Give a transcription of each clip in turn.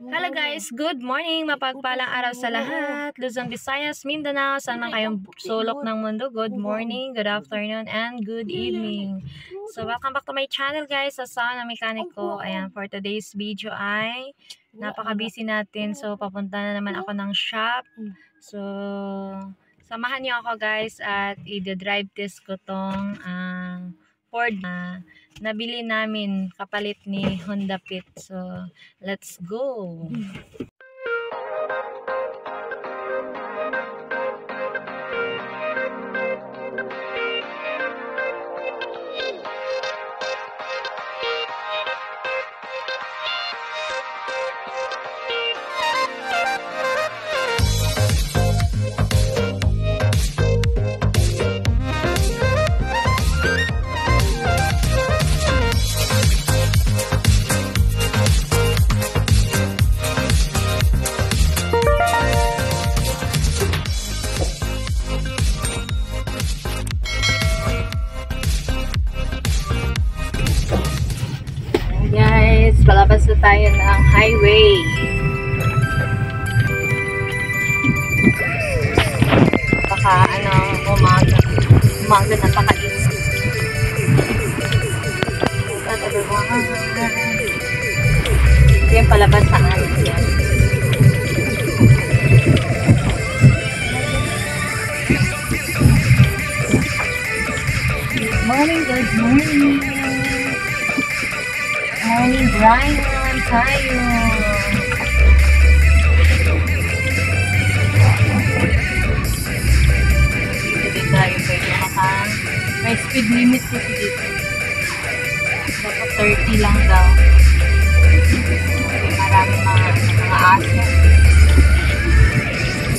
Hello guys, good morning, mapagpalang araw sa lahat. Luzon, Visayas, Mindanao, saan man kayong sulok ng mundo. Good morning, good afternoon, and good evening. So welcome back to my channel guys, sa Sound ng Mekaniko. Ayan, for today's video ay napaka-busy natin. So papunta na naman ako ng shop. So samahan niyo ako guys at i-drive test ko tong Ford na nabili namin kapalit ni Honda Fit. So, let's go! Guys, palabas na tayo ng highway. Baka umaga napaka-easy. Ito yung palabas sa atin yan. Good morning. Morning Brian tayo. Dito tayo pwede may speed limit kasi dito. Dapat 30 lang daw. Maraming mga aso.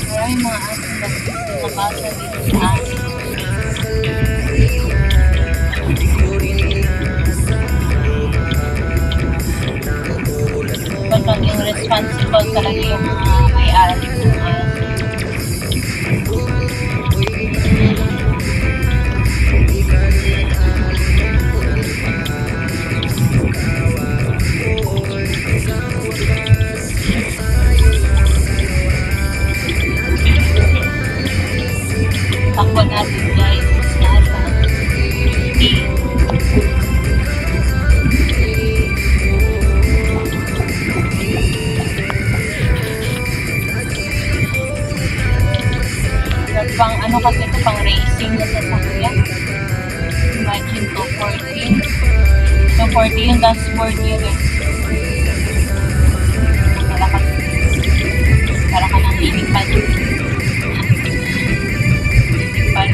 Maraming mga aso na nakasa dito sa aso. Yung responsible talaga yung may-ari ng takbo natin guys. Pang ano kasi ito, pang racing na sasakyan. Imagine 240 yung dashboard niya guys. Para ka ng lilipad. Lilipad.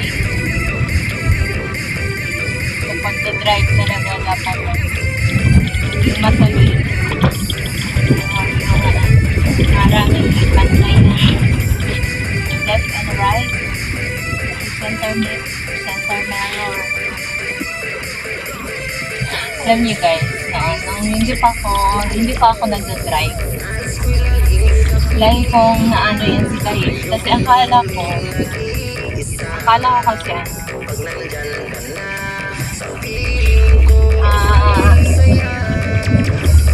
Kapag na-drive talaga dapat yung matalin. Maraming pantay na left and right. Center mirror. Alam niyo guys, nung hindi pa ako nagda-drive. Lagi kong naano yan si Kahit. Kasi akala ko kasi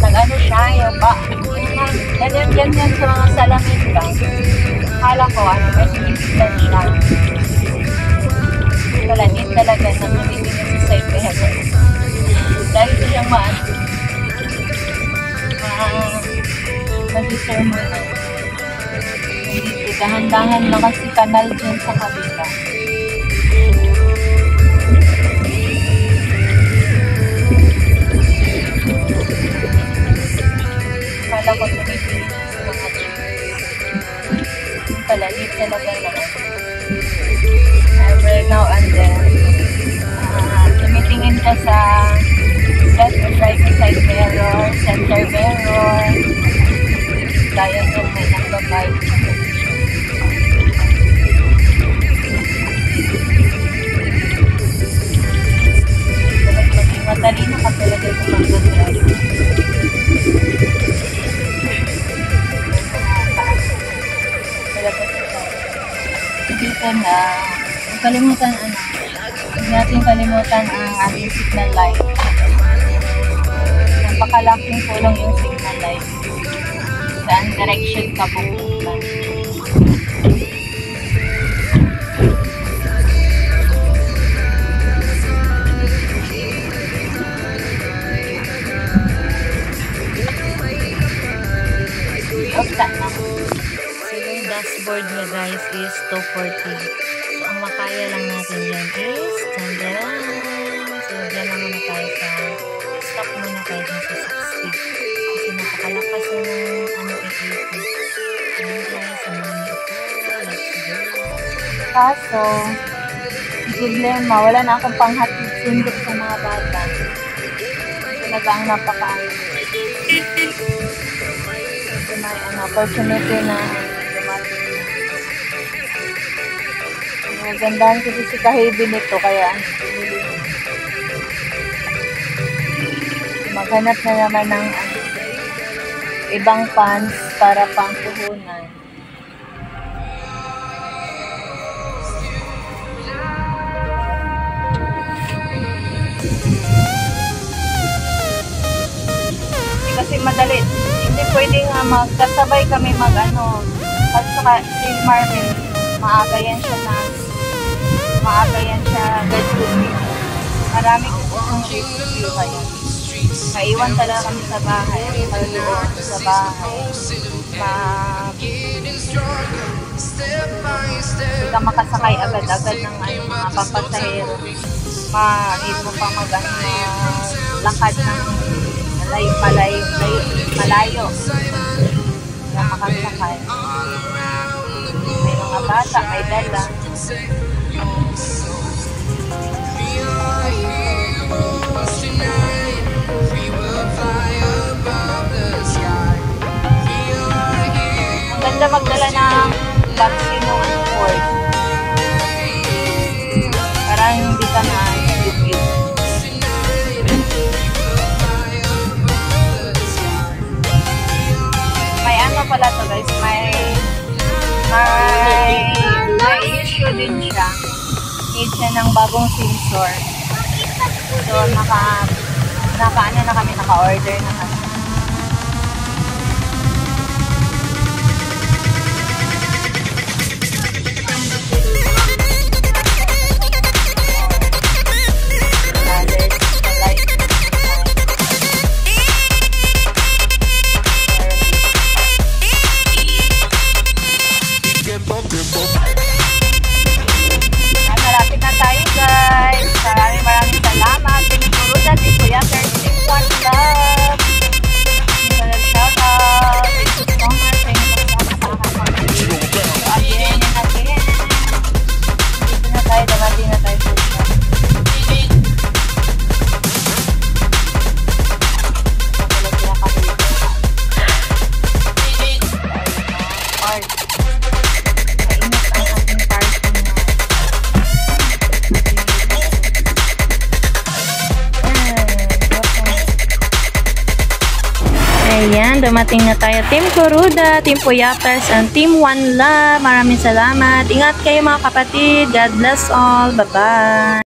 nag-ano siya, yung ganyan sa mga salamin ka. Akala ko, may sinisipan siya. Wala, hindi talaga na mamitingin sa side kaya dahil ko siyang mag-deserve mo na. Hindi, dahan-dahan lang kasi kanal dyan sa kabila. Akala ko tumitingin sa mga palalit talaga naman. Every now and then, tumitingin ka sa left and right side mirror, center mirror, kaya nung may nagbabayad. Matalino ka talaga sa mag-drive. Dito na kalimutan huwag natin kalimutan ang ating signal light. Napakalaking tulong yung signal light. saan direction ka pupunta. So yung dashboard niya guys is 240. So ang makaya lang natin yan is tandaran. So dyan lang muna tayo sa stop muna tayo dyan sa 60. Kasi napakalakas ng ano 80. Ayan guys, ang mga ito. Let's go. Kaso, problema, wala na akong panghatid sundok sa mga bata. Talaga ang napakaano. May opportunity na dumating na. Magandaan kasi si Kaheavy nito, kaya maghanap na naman ng ibang pants para pang puhunan. Kasi madali, hindi pwedeng magkasabay kami mag-ano. Kasi si Marvin, maaga yan siya graduate. Marami kasi siyang review kaya. Maiwan talaga kami sa bahay. Maluloon sa bahay. Hindi ka makasakay agad-agad ng mga pampasahero. Hindi mo pa lakad ng malayo. Kaya makasakay. May mga bata, may dala. Ang ganda magdala ng vaccine ng sport. Parang hindi ka na stupid. May ano pala to guys, may issue din siya. Need siya ng bagong sensor. So, naka-order na kami. Malapit na tayo guys. Maraming salamat. Tinurudan din po yan. Team One Love. Shout out. Thank you so much. Thank you so much. So again and again. Dito na tayo. Dumating na tayo po siya. Ayan, dumating na tayo. Team Kuruda, Team Puyapters, and Team One Love. Maraming salamat. Ingat kayo mga kapatid. God bless all. Bye-bye.